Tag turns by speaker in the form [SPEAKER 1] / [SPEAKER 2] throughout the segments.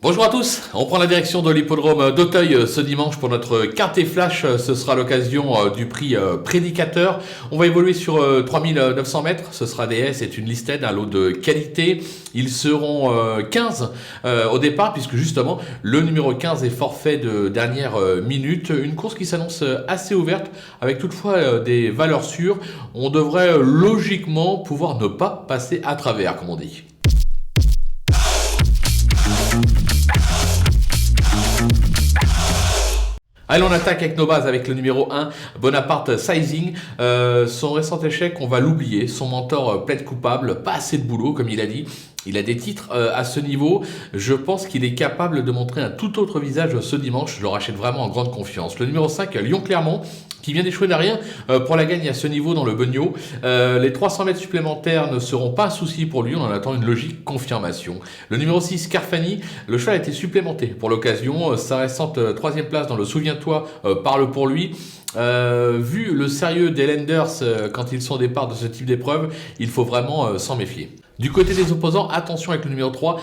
[SPEAKER 1] Bonjour à tous, on prend la direction de l'hippodrome d'Auteuil ce dimanche pour notre quintet flash. Ce sera l'occasion du prix prédicateur. On va évoluer sur 3900 mètres, ce sera des S, c'est une listed, un lot de qualité. Ils seront 15 au départ puisque justement le numéro 15 est forfait de dernière minute. Une course qui s'annonce assez ouverte avec toutefois des valeurs sûres. On devrait logiquement pouvoir ne pas passer à travers comme on dit. Allez, on attaque avec nos bases avec le numéro 1, Bonaparte Sizing. Son récent échec, on va l'oublier. Son mentor plaide coupable, pas assez de boulot, comme il a dit. Il a des titres à ce niveau. Je pense qu'il est capable de montrer un tout autre visage ce dimanche. Je le rachète vraiment en grande confiance. Le numéro 5, Lyon-Clermont, qui vient d'échouer derrière pour la gagne à ce niveau dans le Beugno. Les 300 mètres supplémentaires ne seront pas un souci pour lui. On en attend une logique confirmation. Le numéro 6, Carfani, le cheval a été supplémenté pour l'occasion. Sa récente troisième place dans le Souviens-toi parle pour lui. Vu le sérieux des lenders quand ils sont au départ de ce type d'épreuve, il faut vraiment s'en méfier. Du côté des opposants, attention avec le numéro 3,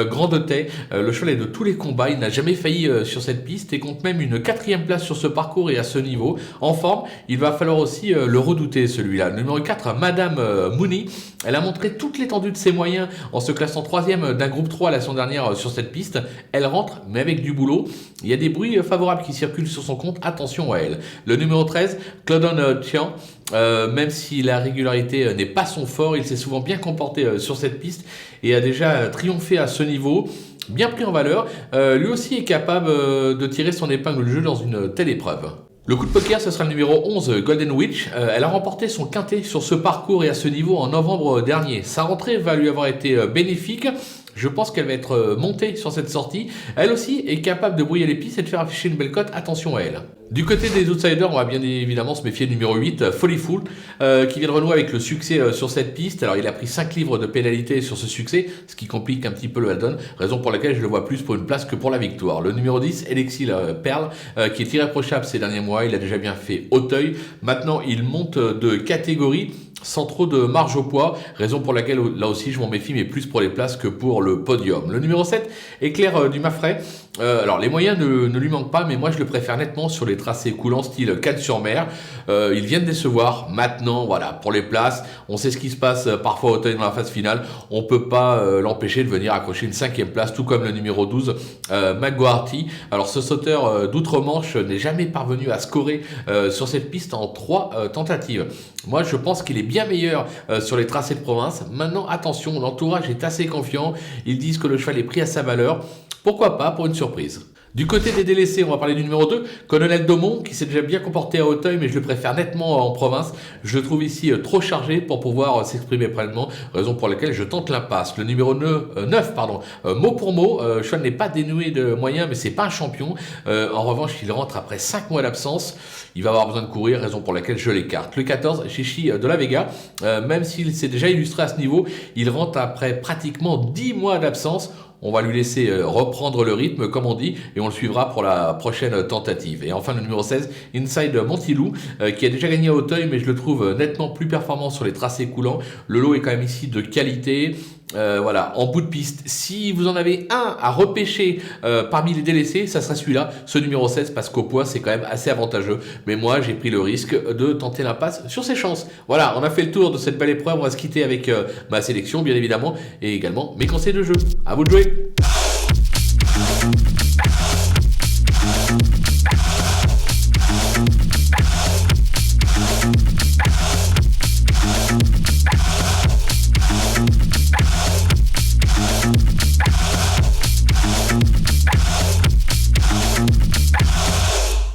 [SPEAKER 1] Grand de Tay. Le cheval est de tous les combats, il n'a jamais failli sur cette piste et compte même une 4e place sur ce parcours et à ce niveau. En forme, il va falloir aussi le redouter celui-là. Le numéro 4, Madame Mooney. Elle a montré toute l'étendue de ses moyens en se classant 3e d'un groupe 3 la saison dernière sur cette piste. Elle rentre, mais avec du boulot. Il y a des bruits favorables qui circulent sur son compte, attention à elle. Le numéro 13, Claudon Tian. Même si la régularité n'est pas son fort, il s'est souvent bien comporté sur cette piste et a déjà triomphé à ce niveau, bien pris en valeur. Lui aussi est capable de tirer son épingle du jeu dans une telle épreuve. Le coup de poker, ce sera le numéro 11, Golden Witch. Elle a remporté son quintet sur ce parcours et à ce niveau en novembre dernier. Sa rentrée va lui avoir été bénéfique. Je pense qu'elle va être montée sur cette sortie. Elle aussi est capable de brouiller les pistes et de faire afficher une belle cote. Attention à elle. Du côté des outsiders, on va bien évidemment se méfier du numéro 8, Follyful, qui vient de renouer avec le succès sur cette piste. Alors il a pris 5 livres de pénalité sur ce succès, ce qui complique un petit peu la donne, raison pour laquelle je le vois plus pour une place que pour la victoire. Le numéro 10, Elexil Perle, qui est irréprochable ces derniers mois, il a déjà bien fait Auteuil. Maintenant il monte de catégorie sans trop de marge au poids, raison pour laquelle là aussi je m'en méfie, mais plus pour les places que pour le podium. Le numéro 7, Éclair du Maffray. Alors les moyens ne lui manquent pas, mais moi je le préfère nettement sur les tracés coulants style Cannes-sur-Mer. Ils viennent décevoir. Maintenant, voilà, pour les places, on sait ce qui se passe parfois au Auteuil dans la phase finale. On peut pas l'empêcher de venir accrocher une 5e place, tout comme le numéro 12, McGuarty. Alors ce sauteur d'outre-Manche n'est jamais parvenu à scorer sur cette piste en 3 tentatives. Moi je pense qu'il est bien meilleur sur les tracés de province. Maintenant attention, l'entourage est assez confiant. Ils disent que le cheval est pris à sa valeur. Pourquoi pas pour une surprise. Du côté des délaissés, on va parler du numéro 2, Colonel Daumont, qui s'est déjà bien comporté à Auteuil, mais je le préfère nettement en province. Je le trouve ici trop chargé pour pouvoir s'exprimer pleinement, raison pour laquelle je tente l'impasse. Le numéro 9, mot pour mot, cheval n'est pas dénué de moyens, mais c'est pas un champion. En revanche, il rentre après 5 mois d'absence. Il va avoir besoin de courir, raison pour laquelle je l'écarte. Le 14, Chichi de la Vega, même s'il s'est déjà illustré à ce niveau, il rentre après pratiquement 10 mois d'absence. On va lui laisser reprendre le rythme, comme on dit, et on le suivra pour la prochaine tentative. Et enfin, le numéro 16, Inside Montilou, qui a déjà gagné à Auteuil, mais je le trouve nettement plus performant sur les tracés coulants. Le lot est quand même ici de qualité. Voilà, en bout de piste, si vous en avez un à repêcher parmi les délaissés, ça sera celui-là, ce numéro 16, parce qu'au poids c'est quand même assez avantageux, mais moi j'ai pris le risque de tenter l'impasse sur ses chances. Voilà, on a fait le tour de cette belle épreuve, on va se quitter avec ma sélection bien évidemment, et également mes conseils de jeu. À vous de jouer.